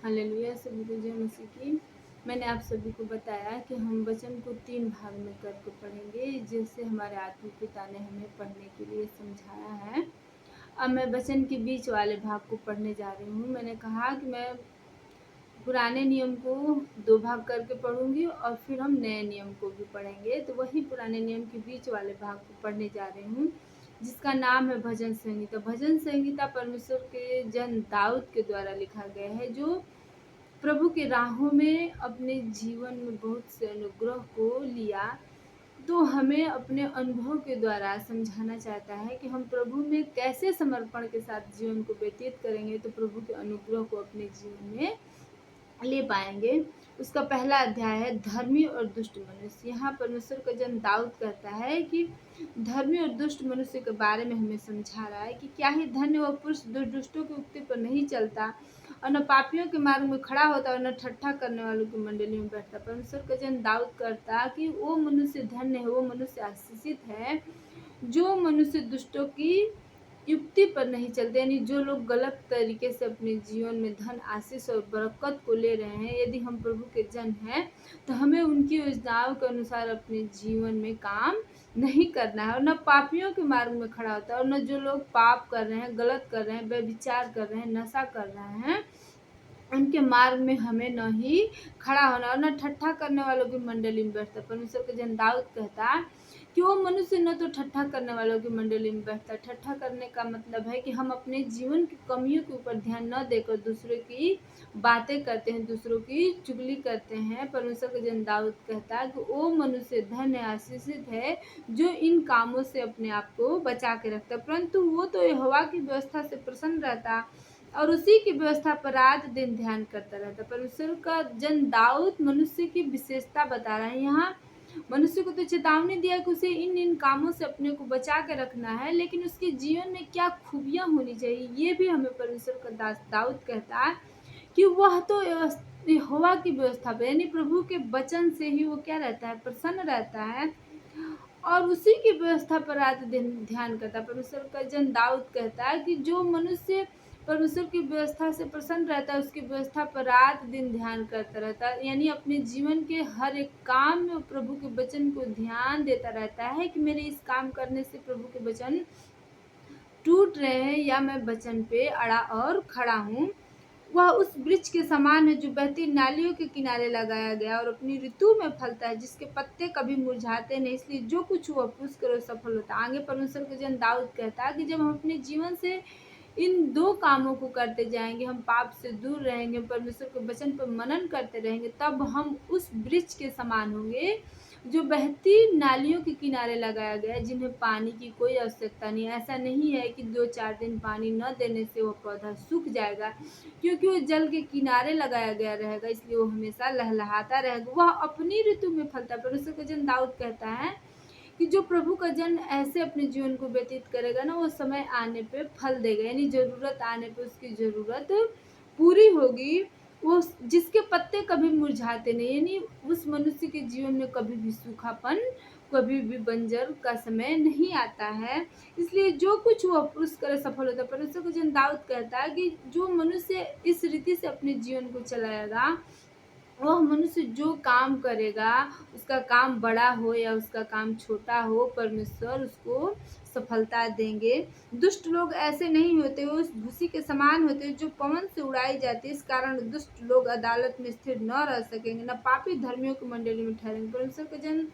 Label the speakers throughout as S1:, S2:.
S1: Hallelujah, सभी को जय मसीह की। मैंने आप सभी को बताया कि हम वचन को 3 भाग में करके पढ़ेंगे, जैसे हमारे आत्मिक पिता ने हमें पढ़ने के लिए समझाया है। अब मैं वचन के बीच वाले भाग को पढ़ने जा रही हूँ। मैंने कहा कि मैं पुराने नियम को 2 भाग करके पढ़ूंगी और फिर हम नए नियम को भी पढ़ेंगे। तो वही पुराने नियम के बीच वाले भाग को पढ़ने जा रही हूँ, जिसका नाम है भजन संहिता। भजन संहिता परमेश्वर के जन दाऊद के द्वारा लिखा गया है, जो प्रभु के राहों में अपने जीवन में बहुत से अनुग्रह को लिया। तो हमें अपने अनुभव के द्वारा समझाना चाहता है कि हम प्रभु में कैसे समर्पण के साथ जीवन को व्यतीत करेंगे, तो प्रभु के अनुग्रह को अपने जीवन में ले पाएंगे। उसका पहला अध्याय है धर्मी और दुष्ट मनुष्य। यहाँ परमेश्वर का जन दाऊद कहता है कि धर्मी और दुष्ट मनुष्य के बारे में हमें समझा रहा है कि क्या ही धन्य वह पुरुष जो दुष्टों की उक्ति पर नहीं चलता और न पापियों के मार्ग में खड़ा होता और न ठट्ठा करने वालों की मंडली में बैठता। परमेश्वर का जन दाऊद करता कि वो मनुष्य धन्य है, वो मनुष्य आशीषित है जो मनुष्य दुष्टों की युक्ति पर नहीं चलते, यानी जो लोग गलत तरीके से अपने जीवन में धन, आशीष और बरकत को ले रहे हैं। यदि हम प्रभु के जन हैं तो हमें उनकी योजनाओं के अनुसार अपने जीवन में काम नहीं करना है और न पापियों के मार्ग में खड़ा होता है और न जो लोग पाप कर रहे हैं, गलत कर रहे हैं, व्यभिचार कर रहे हैं, नशा कर रहे हैं, उनके मार्ग में हमें न ही खड़ा होना और न ठट्ठा करने वालों की मंडली में बैठता। परमेश्वर के जन दाऊद कहता कि वो मनुष्य न तो ठट्ठा करने वालों की मंडली में बैठता। ठट्ठा करने का मतलब है कि हम अपने जीवन की कमियों के ऊपर ध्यान न देकर दूसरों की बातें करते हैं, दूसरों की चुगली करते हैं। परमेश्वर के जन दाऊद कहता है कि वो मनुष्य धन्य आशीषित है जो इन कामों से अपने आप को बचा के रखता। परंतु वो तो यहोवा की व्यवस्था से प्रसन्न रहता और उसी की व्यवस्था पर रात दिन ध्यान करता रहता। परमेश्वर का जन दाऊद मनुष्य की विशेषता बता रहा है। यहाँ मनुष्य को तो चेतावनी दिया कि उसे इन इन कामों से अपने को बचा के रखना है, लेकिन उसके जीवन में क्या खूबियां होनी चाहिए ये भी हमें परमेश्वर का दास दाऊद कहता है कि वह तो यहोवा की व्यवस्था पर, यानी प्रभु के वचन से ही वो क्या रहता है, प्रसन्न रहता है और उसी की व्यवस्था पर रात दिन ध्यान करता है। परमेश्वर का जन दाऊद कहता है कि जो मनुष्य परमेश्वर की व्यवस्था से प्रसन्न रहता है, उसकी व्यवस्था पर रात दिन ध्यान करता रहता है, यानी अपने जीवन के हर एक काम में प्रभु के वचन को ध्यान देता रहता है कि मेरे इस काम करने से प्रभु के वचन टूट रहे हैं या मैं वचन पे अड़ा और खड़ा हूँ। वह उस वृक्ष के समान है जो बहती नालियों के किनारे लगाया गया और अपनी ऋतु में फलता है, जिसके पत्ते कभी मुरझाते नहीं, इसलिए जो कुछ वह पुश करो सफल होता है। आगे परमेश्वर के जन दाऊद कहता है कि जब हम अपने जीवन से इन 2 कामों को करते जाएंगे, हम पाप से दूर रहेंगे, परमेश्वर के वचन पर मनन करते रहेंगे, तब हम उस वृक्ष के समान होंगे जो बहती नालियों के किनारे लगाया गया है, जिन्हें पानी की कोई आवश्यकता नहीं है। ऐसा नहीं है कि 2-4 दिन पानी न देने से वह पौधा सूख जाएगा, क्योंकि वो जल के किनारे लगाया गया रहेगा, इसलिए वो हमेशा लहलहाता रहेगा, वह अपनी ऋतु में फलता है। परमेश्वर का जन दाऊद कहता है कि जो प्रभु का जन ऐसे अपने जीवन को व्यतीत करेगा ना, वो समय आने पे फल देगा, यानी जरूरत आने पे उसकी जरूरत पूरी होगी। वो जिसके पत्ते कभी मुरझाते नहीं, यानी उस मनुष्य के जीवन में कभी भी सूखापन, कभी भी बंजर का समय नहीं आता है। इसलिए जो कुछ वो पुरुष करे सफल होता है। परमेश्वर का जन दाऊद कहता है कि जो मनुष्य इस रीति से अपने जीवन को चलाएगा, वह मनुष्य जो काम करेगा, उसका काम बड़ा हो या उसका काम छोटा हो, परमेश्वर उसको सफलता देंगे। दुष्ट लोग ऐसे नहीं होते, वो उस भूसी के समान होते जो पवन से उड़ाई जाती है। इस कारण दुष्ट लोग अदालत में स्थिर न रह सकेंगे, न पापी धर्मियों की मंडली में ठहरेंगे। परमेश्वर का जन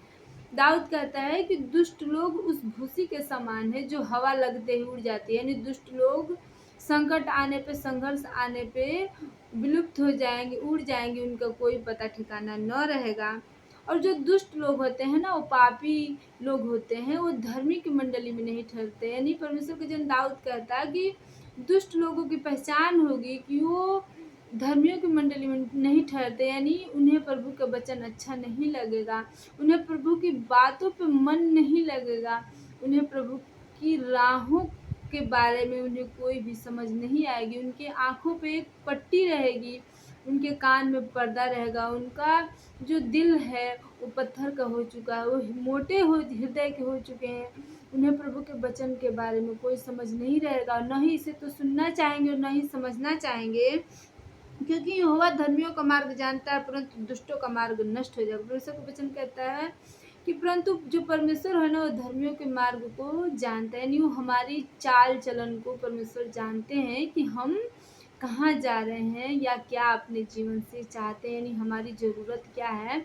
S1: दाऊद कहता है कि दुष्ट लोग उस भूसी के समान है जो हवा लगते ही उड़ जाती है, यानी दुष्ट लोग संकट आने पे, संघर्ष आने पे विलुप्त हो जाएंगे, उड़ जाएंगे, उनका कोई पता ठिकाना न रहेगा। और जो दुष्ट लोग होते हैं ना, वो पापी लोग होते हैं, वो धर्मी की मंडली में नहीं ठहरते। यानी परमेश्वर के जन दाऊद कहता है कि दुष्ट लोगों की पहचान होगी कि वो धर्मियों की मंडली में नहीं ठहरते, यानी उन्हें प्रभु का वचन अच्छा नहीं लगेगा, उन्हें प्रभु की बातों पे मन नहीं लगेगा, उन्हें प्रभु की राहों के बारे में उन्हें कोई भी समझ नहीं आएगी। उनके आंखों पे एक पट्टी रहेगी, उनके कान में पर्दा रहेगा, उनका जो दिल है वो पत्थर का हो चुका है, वो मोटे हो हृदय के हो चुके हैं। उन्हें प्रभु के वचन के बारे में कोई समझ नहीं रहेगा, और न ही इसे तो सुनना चाहेंगे और न ही समझना चाहेंगे। क्योंकि यहोवा धर्मियों का मार्ग जानता है, परंतु दुष्टों का मार्ग नष्ट हो जाएगा। परमेश्वर का वचन कहता है कि परंतु जो परमेश्वर है ना, वो धर्मियों के मार्ग को जानता है, यानी वो हमारी चाल चलन को परमेश्वर जानते हैं कि हम कहाँ जा रहे हैं या क्या अपने जीवन से चाहते हैं, यानी हमारी ज़रूरत क्या है।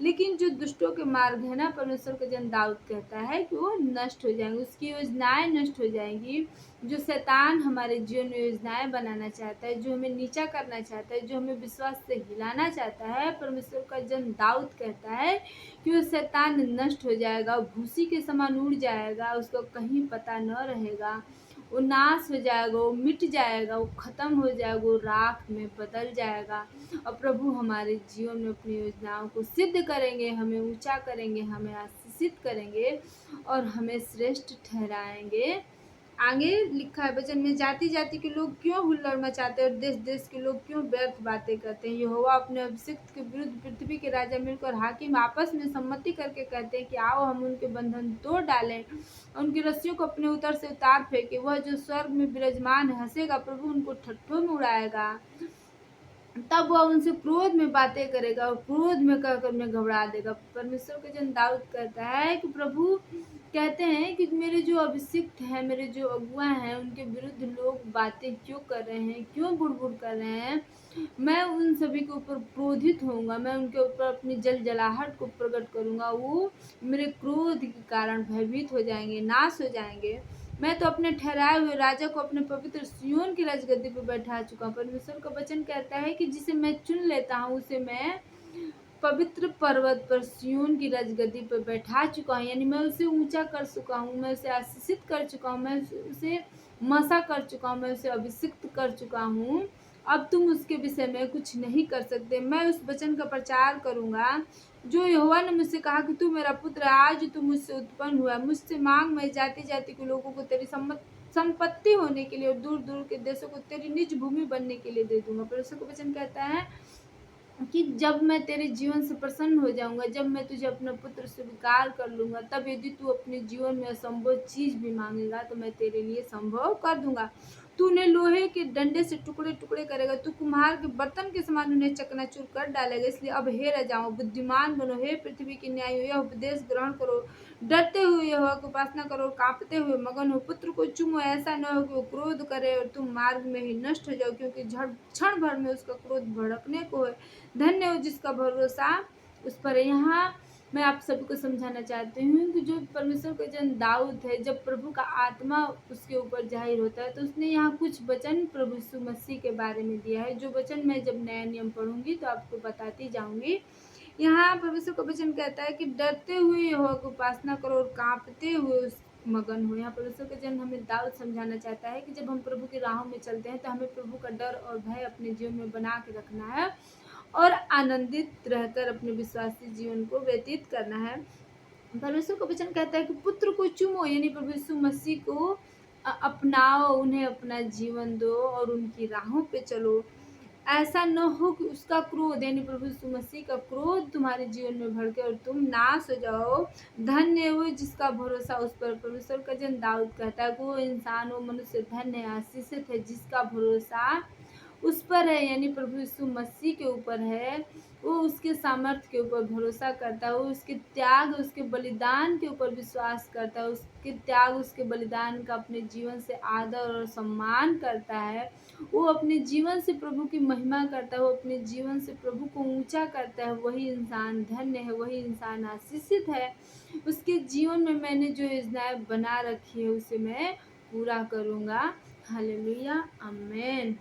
S1: लेकिन जो दुष्टों के मार्ग है ना, परमेश्वर का जन दाऊद कहता है कि वो नष्ट हो जाएंगे, उसकी योजनाएं नष्ट हो जाएंगी। जो शैतान हमारे जीवन में योजनाएं बनाना चाहता है, जो हमें नीचा करना चाहता है, जो हमें विश्वास से हिलाना चाहता है, परमेश्वर का जन दाऊद कहता है कि वो शैतान नष्ट हो जाएगा, भूसी के समान उड़ जाएगा, उसको कहीं पता न रहेगा, वो नाश हो जाएगा, वो मिट जाएगा, वो खत्म हो जाएगा, वो राख में बदल जाएगा। और प्रभु हमारे जीवन में अपनी योजनाओं को सिद्ध करेंगे, हमें ऊंचा करेंगे, हमें आशीषित करेंगे और हमें श्रेष्ठ ठहराएंगे। आगे लिखा है वचन में, जाति जाति के लोग क्यों हुल्लड़ मचाते हैं और देश देश के लोग क्यों व्यर्थ बातें करते हैं। यहोवा अपने अभिषिक्त के विरुद्ध पृथ्वी के राजा मिलकर हाकिम आपस में सम्मति करके कहते हैं कि आओ हम उनके बंधन तोड़ डालें, उनकी रस्सियों को अपने उतर से उतार फेंके। वह जो स्वर्ग में विराजमान है हंसेगा, प्रभु उनको ठट्ठों में उड़ाएगा। तब वह उनसे क्रोध में बातें करेगा और क्रोध में कहकर उन्हें घबरा देगा। परमेश्वर के जन दाऊद कहता है कि प्रभु कहते हैं कि मेरे जो अभिषिक्त हैं, मेरे जो अगुआ हैं, उनके विरुद्ध लोग बातें क्यों कर रहे हैं, क्यों बुड़बुड़ कर रहे हैं। मैं उन सभी के ऊपर क्रोधित होऊंगा, मैं उनके ऊपर अपनी जलजलाहट को प्रकट करूंगा। वो मेरे क्रोध के कारण भयभीत हो जाएंगे, नाश हो जाएंगे। मैं तो अपने ठहराए हुए राजा को अपने पवित्र सिय्योन की राजगद्दी पर बैठा चुका हूँ। परमेश्वर का वचन कहता है कि जिसे मैं चुन लेता हूँ उसे मैं पवित्र पर्वत पर सिय्योन की राजगद्दी पर बैठा चुका हूँ, यानी मैं उसे ऊंचा कर चुका हूँ, मैं उसे आशीषित कर चुका हूँ, मैं उसे मसा कर चुका हूँ, मैं उसे अभिषिक्त कर चुका हूँ। अब तुम उसके विषय में कुछ नहीं कर सकते। मैं उस वचन का प्रचार करूंगा जो यहोवा ने मुझसे कहा कि तू मेरा पुत्र, आज तू मुझसे उत्पन्न हुआ, मुझसे मांग, मैं जाति जाति के लोगों को तेरी संपत्ति होने के लिए और दूर दूर के देशों को तेरी निज भूमि बनने के लिए दे दूंगा। परमेश्वर का वचन कहता है कि जब मैं तेरे जीवन से प्रसन्न हो जाऊंगा, जब मैं तुझे अपना पुत्र स्वीकार कर लूंगा, तब यदि तू अपने जीवन में असंभव चीज भी मांगेगा तो मैं तेरे लिए संभव कर दूंगा। तू उन्हें लोहे के डंडे से टुकड़े टुकड़े करेगा, तू कुम्हार के बर्तन के समान उन्हें चकनाचूर कर डालेगा। इसलिए अब हे राजाओं, बुद्धिमान बनो, हे पृथ्वी के न्याय, यह उपदेश ग्रहण करो, डरते हुए यहोवा की उपासना करो और कांपते हुए मगन हो। पुत्र को चूमो, ऐसा न हो कि वो क्रोध करे और तुम मार्ग में ही नष्ट हो जाओ, क्योंकि क्षण भर में उसका क्रोध भड़कने को है। धन्य हो जिसका भरोसा उस पर है। यहाँ मैं आप सभी को समझाना चाहती हूँ कि जो परमेश्वर का जन दाऊद है, जब प्रभु का आत्मा उसके ऊपर जाहिर होता है तो उसने यहाँ कुछ वचन प्रभु यीशु मसीह के बारे में दिया है, जो वचन मैं जब नया नियम पढ़ूंगी तो आपको बताती जाऊंगी। यहाँ परमेश्वर का वचन कहता है कि डरते हुए यहोवा की उपासना करो और कांपते हुए उस मगन हो। यहाँ परमेश्वर का जन हमें दाऊद समझाना चाहता है कि जब हम प्रभु की राहों में चलते हैं तो हमें प्रभु का डर और भय अपने जीवन में बना के रखना है और आनंदित रहकर अपने विश्वासी जीवन को व्यतीत करना है। परमेश्वर का वचन कहता है कि पुत्र को चूमो, यानी प्रभु यीशु मसीह को अपनाओ, उन्हें अपना जीवन दो और उनकी राहों पे चलो। ऐसा न हो कि उसका क्रोध, यानी प्रभु यीशु मसीह का क्रोध तुम्हारे जीवन में भड़के और तुम नाश हो जाओ। धन्य हो जिसका भरोसा उस पर। परमेश्वर का जन दाऊद कहता है वो इंसान, वो मनुष्य धन्य है, आशीषित है जिसका भरोसा उस पर है, यानी प्रभु यीशु मसीह के ऊपर है। वो उसके सामर्थ्य के ऊपर भरोसा करता है, वो उसके त्याग, उसके बलिदान के ऊपर विश्वास करता है, उसके त्याग, उसके बलिदान का अपने जीवन से आदर और सम्मान करता है। वो अपने जीवन से प्रभु की महिमा करता है, वो अपने जीवन से प्रभु को ऊंचा करता है। वही इंसान धन्य है, वही इंसान आशीषित है। उसके जीवन में मैंने जो योजनाएं बना रखी है उसे मैं पूरा करूँगा। हालेलुया, आमीन।